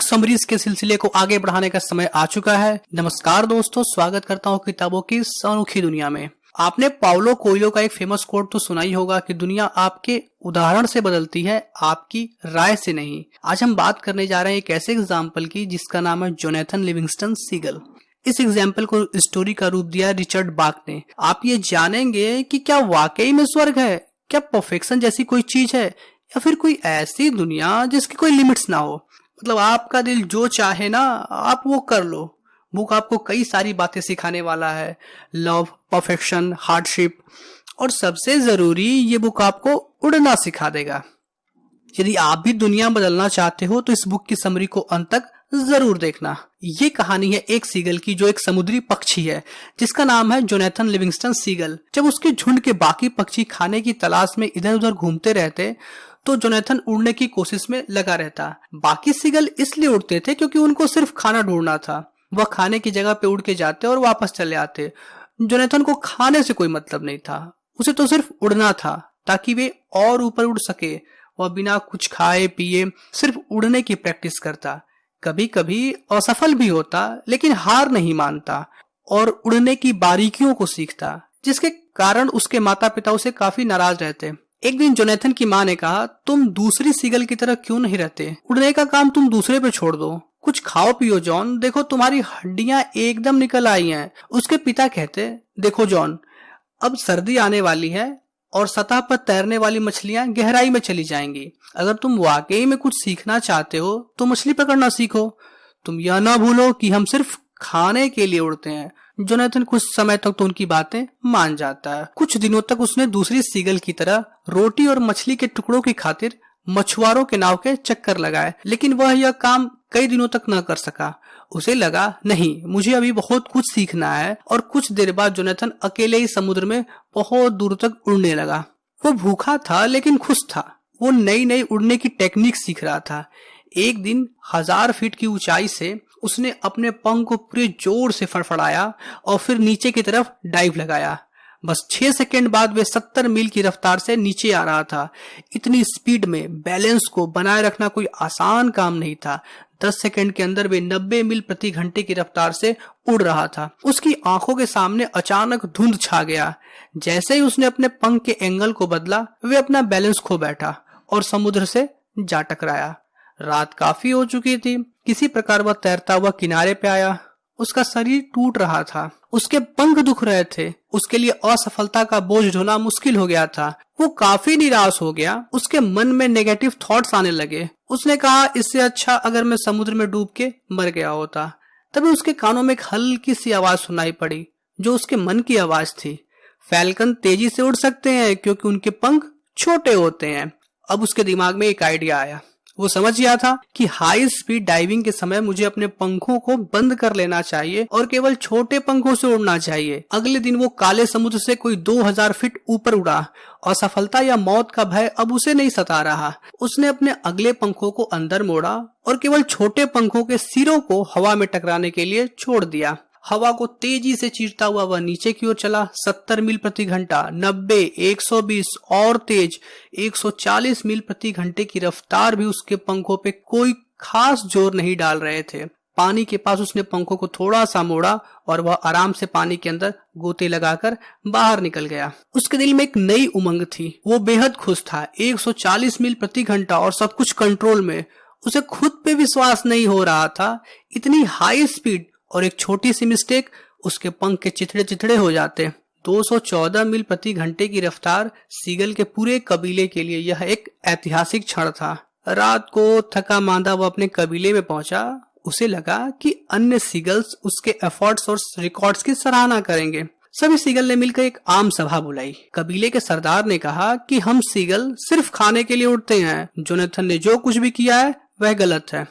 Summaries के सिलसिले को आगे बढ़ाने का समय आ चुका है। नमस्कार दोस्तों, स्वागत करता हूँ किताबों की इस अनोखी दुनिया में। आपने पाउलो कोएल्हो का एक फेमस कोट तो सुना ही होगा कि दुनिया आपके उदाहरण से बदलती है, आपकी राय से नहीं। आज हम बात करने जा रहे हैं एक ऐसे एग्जाम्पल की जिसका नाम है जोनाथन लिविंगस्टन सीगल। इस एग्जाम्पल को स्टोरी का रूप दिया रिचर्ड बाक ने। आप ये जानेंगे कि क्या वाकई में स्वर्ग है, क्या परफेक्शन जैसी कोई चीज है, या फिर कोई ऐसी दुनिया जिसकी कोई लिमिट्स ना हो। मतलब आपका दिल जो चाहे ना आप वो कर लो। बुक आपको कई सारी बातें सिखाने वाला है, लव, परफेक्शन, हार्डशिप, और सबसे जरूरी ये बुक आपको उड़ना सिखा देगा। यदि आप भी दुनिया बदलना चाहते हो तो इस बुक की समरी को अंत तक जरूर देखना। ये कहानी है एक सीगल की जो एक समुद्री पक्षी है जिसका नाम है जोनाथन लिविंगस्टन सीगल। जब उसके झुंड के बाकी पक्षी खाने की तलाश में इधर उधर घूमते रहते तो जोनाथन उड़ने की कोशिश में लगा रहता। बाकी सीगल इसलिए उड़ते थे क्योंकि उनको सिर्फ खाना ढूंढना था। वह खाने की जगह पे उड़ के जाते और वापस चले आते। जोनाथन को खाने से कोई मतलब नहीं था, उसे तो सिर्फ उड़ना था ताकि वे और ऊपर उड़ सके। वह बिना कुछ खाए पिए सिर्फ उड़ने की प्रैक्टिस करता। कभी कभी असफल भी होता लेकिन हार नहीं मानता और उड़ने की बारीकियों को सीखता, जिसके कारण उसके माता पिता उसे काफी नाराज रहते। एक दिन जोनाथन की माँ ने कहा, तुम दूसरी सीगल की तरह क्यों नहीं रहते? उड़ने का काम तुम दूसरे पे छोड़ दो, कुछ खाओ पियो जॉन, देखो तुम्हारी हड्डियां एकदम निकल आई हैं। उसके पिता कहते, देखो जॉन, अब सर्दी आने वाली है और सतह पर तैरने वाली मछलियां गहराई में चली जाएंगी। अगर तुम वाकई में कुछ सीखना चाहते हो तो मछली पकड़ना सीखो। तुम यह ना भूलो कि हम सिर्फ खाने के लिए उड़ते हैं। जोनाथन कुछ समय तक तो उनकी बातें मान जाता है। कुछ दिनों तक उसने दूसरी सीगल की तरह रोटी और मछली के टुकड़ों की खातिर मछुआरों के नाव के चक्कर लगाए, लेकिन वह यह काम कई दिनों तक न कर सका। उसे लगा, नहीं, मुझे अभी बहुत कुछ सीखना है। और कुछ देर बाद जोनाथन अकेले ही समुद्र में बहुत दूर तक उड़ने लगा। वो भूखा था लेकिन खुश था। वो नई नई उड़ने की टेक्निक सीख रहा था। एक दिन 1000 फीट की ऊंचाई से उसने अपने पंख को पूरे जोर से फड़फड़ाया और फिर नीचे की तरफ डाइव लगाया। बस 6 सेकंड बाद वे 70 मील की रफ्तार से नीचे आ रहा था। इतनी स्पीड में बैलेंस को बनाए रखना कोई आसान काम नहीं था। 10 सेकंड के अंदर वे 90 मील प्रति घंटे की रफ्तार से उड़ रहा था। उसकी आंखों के सामने अचानक धुंध छा गया। जैसे ही उसने अपने पंख के एंगल को बदला, वे अपना बैलेंस खो बैठा और समुद्र से जा टकराया। रात काफी हो चुकी थी। किसी प्रकार वह तैरता हुआ किनारे पे आया। उसका शरीर टूट रहा था, उसके पंख दुख रहे थे। उसके लिए असफलता का बोझ ढोना मुश्किल हो गया था। वो काफी निराश हो गया। उसके मन में नेगेटिव थॉट्स आने लगे। उसने कहा, इससे अच्छा अगर मैं समुद्र में डूब के मर गया होता। तभी उसके कानों में एक हल्की सी आवाज सुनाई पड़ी जो उसके मन की आवाज थी। फैल्कन तेजी से उड़ सकते हैं क्योंकि उनके पंख छोटे होते हैं। अब उसके दिमाग में एक आइडिया आया। वो समझ गया था कि हाई स्पीड डाइविंग के समय मुझे अपने पंखों को बंद कर लेना चाहिए और केवल छोटे पंखों से उड़ना चाहिए। अगले दिन वो काले समुद्र से कोई 2000 फीट ऊपर उड़ा। असफलता या मौत का भय अब उसे नहीं सता रहा। उसने अपने अगले पंखों को अंदर मोड़ा और केवल छोटे पंखों के सिरों को हवा में टकराने के लिए छोड़ दिया। हवा को तेजी से चीरता हुआ वह नीचे की ओर चला। 70 मील प्रति घंटा, 90, 120 और तेज 140 मील प्रति घंटे की रफ्तार भी उसके पंखों पे कोई खास जोर नहीं डाल रहे थे। पानी के पास उसने पंखों को थोड़ा सा मोड़ा और वह आराम से पानी के अंदर गोते लगाकर बाहर निकल गया। उसके दिल में एक नई उमंग थी। वो बेहद खुश था। 140 मील प्रति घंटा और सब कुछ कंट्रोल में। उसे खुद पे विश्वास नहीं हो रहा था। इतनी हाई स्पीड और एक छोटी सी मिस्टेक, उसके पंख के चिथड़े चिथड़े हो जाते। 214 मील प्रति घंटे की रफ्तार सीगल के पूरे कबीले के लिए यह एक ऐतिहासिक क्षण था। रात को थका मांदा वो अपने कबीले में पहुंचा। उसे लगा कि अन्य सीगल्स उसके एफर्ट्स और रिकॉर्ड्स की सराहना करेंगे। सभी सीगल ने मिलकर एक आम सभा बुलाई। कबीले के सरदार ने कहा कि हम सीगल सिर्फ खाने के लिए उड़ते हैं। जोनाथन ने जो कुछ भी किया है वह गलत है,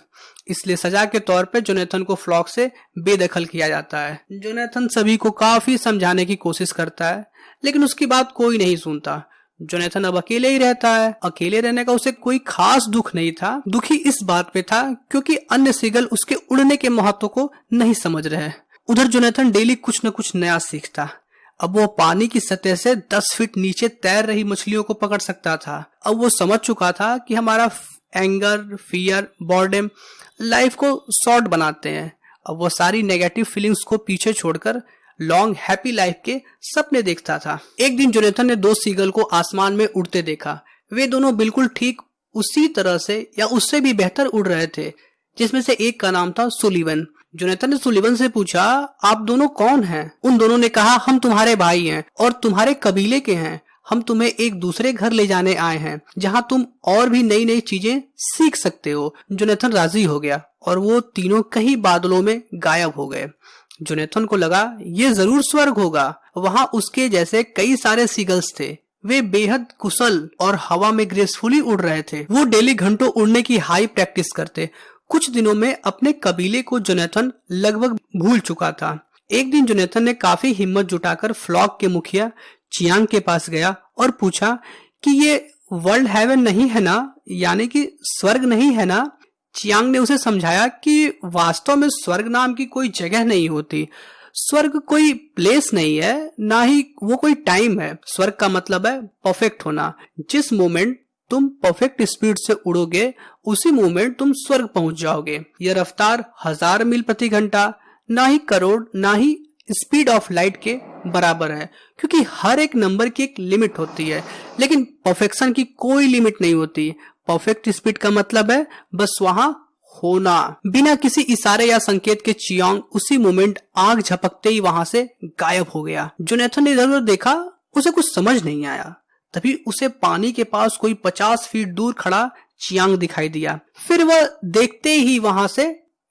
इसलिए सजा के तौर पे जोनाथन को फ्लॉक से बेदखल किया जाता है। जोनाथन सभी को काफी समझाने की कोशिश करता है लेकिन उसकी बात कोई नहीं सुनता। जोनाथन अब अकेले ही रहता है। अकेले रहने का उसे कोई खास दुख नहीं था। दुखी इस बात पे था क्योंकि अन्य सीगल उसके उड़ने के महत्व को नहीं समझ रहे। उधर जोनाथन डेली कुछ न कुछ नया सीखता। अब वो पानी की सतह से 10 फीट नीचे तैर रही मछलियों को पकड़ सकता था। अब वो समझ चुका था कि हमारा एंगर, फियर, बॉर्डम लाइफ को शॉर्ट बनाते हैं। अब वो सारी नेगेटिव फीलिंग्स को पीछे छोड़कर लॉन्ग हैप्पी लाइफ के सपने देखता था। एक दिन जोनाथन ने 2 सीगल को आसमान में उड़ते देखा। वे दोनों बिल्कुल ठीक उसी तरह से या उससे भी बेहतर उड़ रहे थे, जिसमें से एक का नाम था सुलिवन। जोनाथन ने सुलिवन से पूछा, आप दोनों कौन हैं? उन दोनों ने कहा, हम तुम्हारे भाई हैं और तुम्हारे कबीले के हैं। हम तुम्हें एक दूसरे घर ले जाने आए हैं जहां तुम और भी नई नई चीजें सीख सकते हो। जोनाथन राजी हो गया और वो तीनों कहीं बादलों में गायब हो गए। जोनाथन को लगा ये जरूर स्वर्ग होगा। वहां उसके जैसे कई सारे सीगल्स थे। वे बेहद कुशल और हवा में ग्रेसफुली उड़ रहे थे। वो डेली घंटों उड़ने की हाई प्रैक्टिस करते। कुछ दिनों में अपने कबीले को जोनाथन लगभग भूल चुका था। एक दिन जोनाथन ने काफी हिम्मत जुटाकर फ्लॉक के मुखिया चियांग के पास गया और पूछा कि ये वर्ल्ड हेवन नहीं है ना, यानी कि स्वर्ग नहीं है ना? चियांग ने उसे समझाया कि वास्तव में स्वर्ग नाम की कोई जगह नहीं होती। स्वर्ग कोई प्लेस नहीं है, ना ही वो कोई टाइम है। स्वर्ग का मतलब है परफेक्ट होना। जिस मोमेंट तुम परफेक्ट स्पीड से उड़ोगे उसी मोमेंट तुम स्वर्ग पहुंच जाओगे। यह रफ्तार 1000 मील प्रति घंटा, ना ही करोड़, ना ही स्पीड ऑफ लाइट के बराबर है, क्योंकि हर एक नंबर की एक लिमिट होती है, लेकिन परफेक्शन की कोई लिमिट नहीं होती। परफेक्ट स्पीड का मतलब है बस वहां होना। बिना किसी इशारे या संकेत के चियांग उसी मोमेंट आग झपकते ही वहां से गायब हो गया। जोनाथन ने इधर देखा, उसे कुछ समझ नहीं आया। तभी उसे पानी के पास कोई 50 फीट दूर खड़ा चियांग दिखाई दिया। फिर वह देखते ही वहां से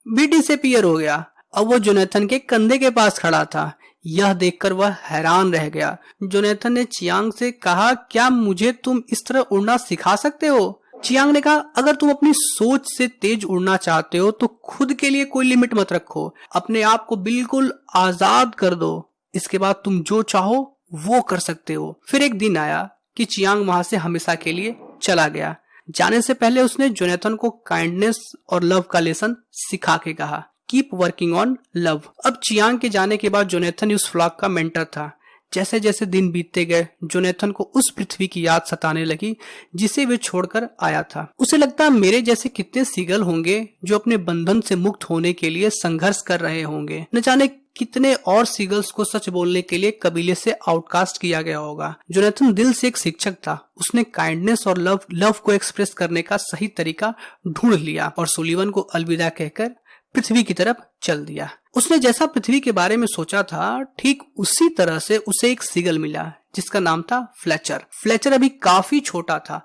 भी डिसअपीयर हो गया। अब वो जोनाथन के कंधे के पास खड़ा था। यह देखकर वह हैरान रह गया। जोनाथन ने चियांग से कहा, क्या मुझे तुम इस तरह उड़ना सिखा सकते हो? चियांग ने कहा, अगर तुम अपनी सोच से तेज उड़ना चाहते हो तो खुद के लिए कोई लिमिट मत रखो। अपने आप को बिल्कुल आजाद कर दो। इसके बाद तुम जो चाहो वो कर सकते हो। फिर एक दिन आया कि चियांग वहां से हमेशा के लिए चला गया। जाने से पहले उसने जोनाथन को काइंडनेस और लव का लेसन सिखा के कहा, कीप वर्किंग ऑन लव। अब चियांग के जाने के बाद जोनाथन उस फ्लॉक का मेंटर था। जैसे जैसे दिन बीतते गए जोनाथन को उस पृथ्वी की याद सताने लगी जिसे वे छोड़कर आया था। उसे लगता मेरे जैसे कितने सीगल होंगे जो अपने बंधन से मुक्त होने के लिए संघर्ष कर रहे होंगे। न जाने कितने और सीगल्स को सच बोलने के लिए कबीले से आउटकास्ट किया गया होगा। जोनाथन दिल से एक शिक्षक था। उसने काइंडनेस और लव को एक्सप्रेस करने का सही तरीका ढूंढ लिया और सुलिवन को अलविदा कहकर पृथ्वी की तरफ चल दिया। उसने जैसा पृथ्वी के बारे में सोचा था ठीक उसी तरह से उसे एक सीगल मिला जिसका नाम था फ्लेचर। फ्लेचर अभी काफी छोटा था।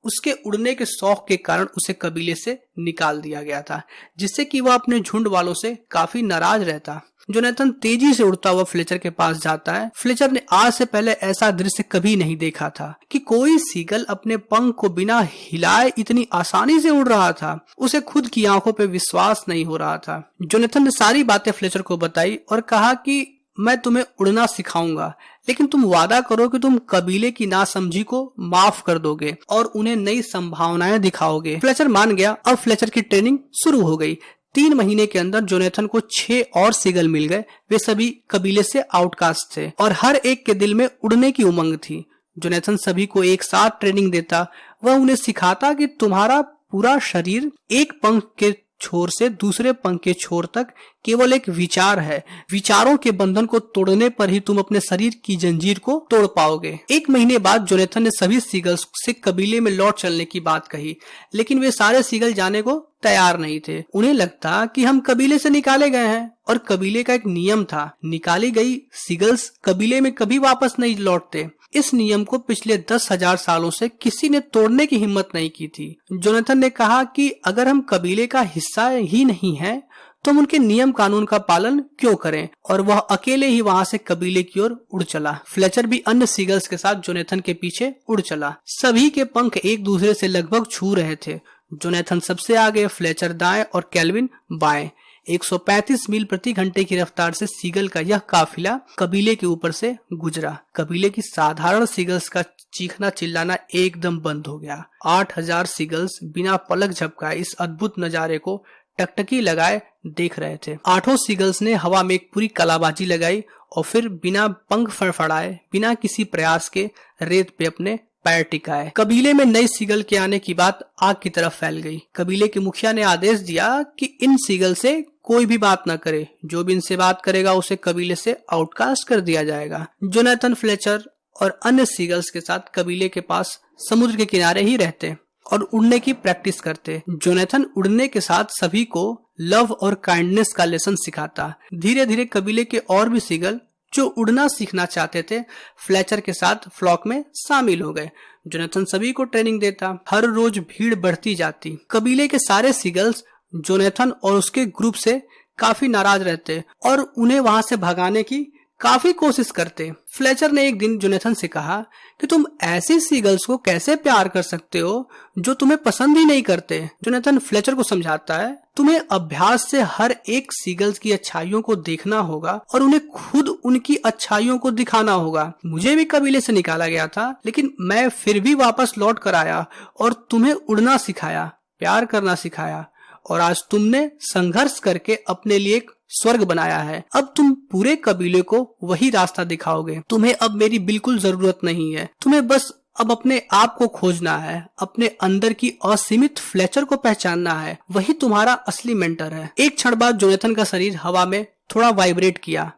उसके उड़ने के शौक के कारण उसे कबीले से निकाल दिया गया था, जिससे कि वह अपने झुंड वालों से काफी नाराज रहता। जोनाथन तेजी से उड़ता हुआ फ्लेचर के पास जाता है। फ्लेचर ने आज से पहले ऐसा दृश्य कभी नहीं देखा था कि कोई सीगल अपने पंख को बिना हिलाए इतनी आसानी से उड़ रहा था। उसे खुद की आंखों पे विश्वास नहीं हो रहा था। जोनाथन ने सारी बातें फ्लेचर को बताई और कहा कि मैं तुम्हें उड़ना सिखाऊंगा, लेकिन तुम वादा करो कि तुम कबीले की नासमझी को माफ कर दोगे और उन्हें नई संभावनाएं दिखाओगे। फ्लेचर मान गया। अब फ्लेचर की ट्रेनिंग शुरू हो गई। 3 महीने के अंदर जोनाथन को 6 और सीगल मिल गए। वे सभी कबीले से आउटकास्ट थे और हर एक के दिल में उड़ने की उमंग थी। जोनाथन सभी को एक साथ ट्रेनिंग देता। वह उन्हें सिखाता कि तुम्हारा पूरा शरीर एक पंख के छोर से दूसरे पंख के छोर तक केवल एक विचार है। विचारों के बंधन को तोड़ने पर ही तुम अपने शरीर की जंजीर को तोड़ पाओगे। 1 महीने बाद जोनाथन ने सभी सीगल्स से कबीले में लौट चलने की बात कही, लेकिन वे सारे सीगल जाने को तैयार नहीं थे। उन्हें लगता कि हम कबीले से निकाले गए हैं और कबीले का एक नियम था, निकाली गई सीगल्स कबीले में कभी वापस नहीं लौटते। इस नियम को पिछले 10,000 सालों से किसी ने तोड़ने की हिम्मत नहीं की थी। जोनाथन ने कहा कि अगर हम कबीले का हिस्सा ही नहीं हैं, तो हम उनके नियम कानून का पालन क्यों करें, और वह अकेले ही वहां से कबीले की ओर उड़ चला। फ्लेचर भी अन्य सीगल्स के साथ जोनाथन के पीछे उड़ चला। सभी के पंख एक दूसरे से लगभग छू रहे थे। जोनाथन सबसे आगे, फ्लेचर दाएं और केल्विन बाएं। 135 मील प्रति घंटे की रफ्तार से सीगल का यह काफिला कबीले के ऊपर से गुजरा। कबीले की साधारण सीगल्स का चीखना चिल्लाना एकदम बंद हो गया। 8000 सीगल्स बिना पलक झपकाए इस अद्भुत नजारे को टकटकी लगाए देख रहे थे। 8 सीगल्स ने हवा में एक पूरी कलाबाजी लगाई और फिर बिना पंख फड़फड़ाए, बिना किसी प्रयास के रेत पे अपने पैर टिकाए। कबीले में नई सीगल के आने की बात आग की तरफ फैल गई। कबीले के मुखिया ने आदेश दिया कि इन सीगल से कोई भी बात न करे, जो भी इनसे बात करेगा उसे कबीले से आउटकास्ट कर दिया जाएगा। जोनाथन फ्लेचर और अन्य सीगल्स के साथ कबीले के पास समुद्र के किनारे ही रहते और उड़ने की प्रैक्टिस करते। जोनाथन उड़ने के साथ सभी को लव और काइंडनेस का लेसन सिखाता। धीरे धीरे कबीले के और भी सीगल जो उड़ना सीखना चाहते थे फ्लेचर के साथ फ्लॉक में शामिल हो गए। जोनाथन सभी को ट्रेनिंग देता। हर रोज भीड़ बढ़ती जाती। कबीले के सारे सीगल्स जोनाथन और उसके ग्रुप से काफी नाराज रहते और उन्हें वहां से भगाने की काफी कोशिश करते। फ्लेचर ने एक दिन जोनाथन से कहा कि तुम ऐसी सीगल्स को कैसे प्यार कर सकते हो जो तुम्हें पसंद ही नहीं करते। जोनाथन फ्लेचर को समझाता है, तुम्हें अभ्यास से हर एक सीगल्स की अच्छाइयों को देखना होगा और उन्हें खुद उनकी अच्छाइयों को दिखाना होगा। मुझे भी कबीले से निकाला गया था, लेकिन मैं फिर भी वापस लौट कर आया और तुम्हें उड़ना सिखाया, प्यार करना सिखाया और आज तुमने संघर्ष करके अपने लिए एक स्वर्ग बनाया है। अब तुम पूरे कबीले को वही रास्ता दिखाओगे। तुम्हें अब मेरी बिल्कुल जरूरत नहीं है। तुम्हें बस अब अपने आप को खोजना है, अपने अंदर की असीमित फ्लेचर को पहचानना है। वही तुम्हारा असली मेंटर है। एक क्षण बाद जोनाथन का शरीर हवा में थोड़ा वाइब्रेट किया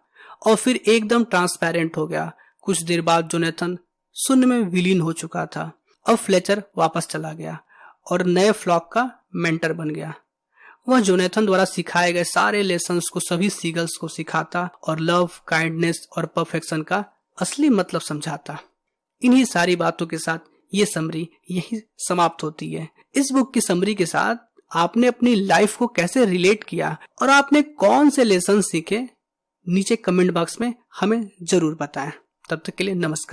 और फिर एकदम ट्रांसपेरेंट हो गया। कुछ देर बाद जोनाथन शून्य में विलीन हो चुका था। अब फ्लेचर वापस चला गया और नए फ्लॉक का मेंटर बन गया। वह जोनाथन द्वारा सिखाए गए सारे लेसन्स को सभी सीगल्स को सिखाता और लव, काइंडनेस और परफेक्शन का असली मतलब समझाता। इन्हीं सारी बातों के साथ ये समरी यही समाप्त होती है। इस बुक की समरी के साथ आपने अपनी लाइफ को कैसे रिलेट किया और आपने कौन से लेसन सीखे, नीचे कमेंट बॉक्स में हमें जरूर बताएं। तब तक के लिए नमस्कार।